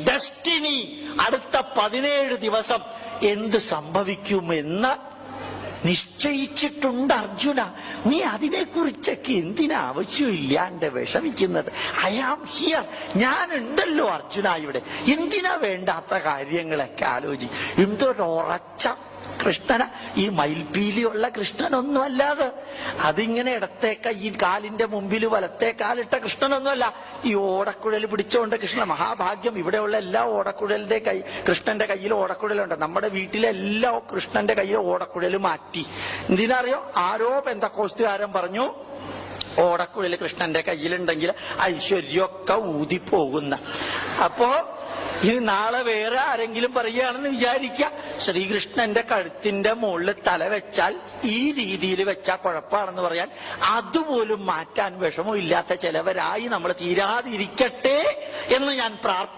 Destiny, അടുത്ത 17 ദിവസം എന്ത് സംഭവിക്കുമെന്ന് നിശ്ചയിച്ചിട്ടുണ്ട് അർജുന. നീ അതിനെക്കുറിച്ചൊക്കെ എന്തിനാവശ്യമില്ലാണ്ട് വിഷമിക്കുന്നത്? ഐ ആം ഹിയർ, ഞാനുണ്ടല്ലോ അർജുന ഇവിടെ. എന്തിനാ വേണ്ടാത്ത കാര്യങ്ങളൊക്കെ ആലോചിക്കും? എന്തൊരുറച്ച കൃഷ്ണന, ഈ മയിൽപീലിയുള്ള കൃഷ്ണനൊന്നും അല്ലാതെ, അതിങ്ങനെ ഇടത്തെ കൈ കാലിന്റെ മുമ്പിൽ വലത്തെ കാലിട്ട കൃഷ്ണനൊന്നുമല്ല. ഈ ഓടക്കുഴൽ പിടിച്ചോണ്ട് കൃഷ്ണ മഹാഭാഗ്യം. ഇവിടെയുള്ള എല്ലാ ഓടക്കുഴലിന്റെ കൈ, കൃഷ്ണന്റെ കയ്യിൽ ഓടക്കുഴലുണ്ട്. നമ്മുടെ വീട്ടിലെ എല്ലാ കൃഷ്ണന്റെ കയ്യിൽ ഓടക്കുഴൽ മാറ്റി. എന്തിനറിയോ? ആരോ പെന്തക്കോസ്തുകാരൻ പറഞ്ഞു ഓടക്കുഴൽ കൃഷ്ണന്റെ കയ്യിലുണ്ടെങ്കിൽ ഐശ്വര്യമൊക്കെ ഊതിപ്പോകുന്ന. അപ്പോ ഇനി നാളെ വേറെ ആരെങ്കിലും പറയുകയാണെന്ന് വിചാരിക്കുക, ശ്രീകൃഷ്ണന്റെ കഴുത്തിന്റെ മുകളിൽ തല വെച്ചാൽ ഈ രീതിയിൽ വെച്ചാൽ കുഴപ്പമാണെന്ന് പറയാൻ അതുപോലും മാറ്റാൻ വിഷമമില്ലാത്ത ചിലവരായി നമ്മൾ തീരാതിരിക്കട്ടെ എന്ന് ഞാൻ പ്രാർത്ഥിക്കുന്നു.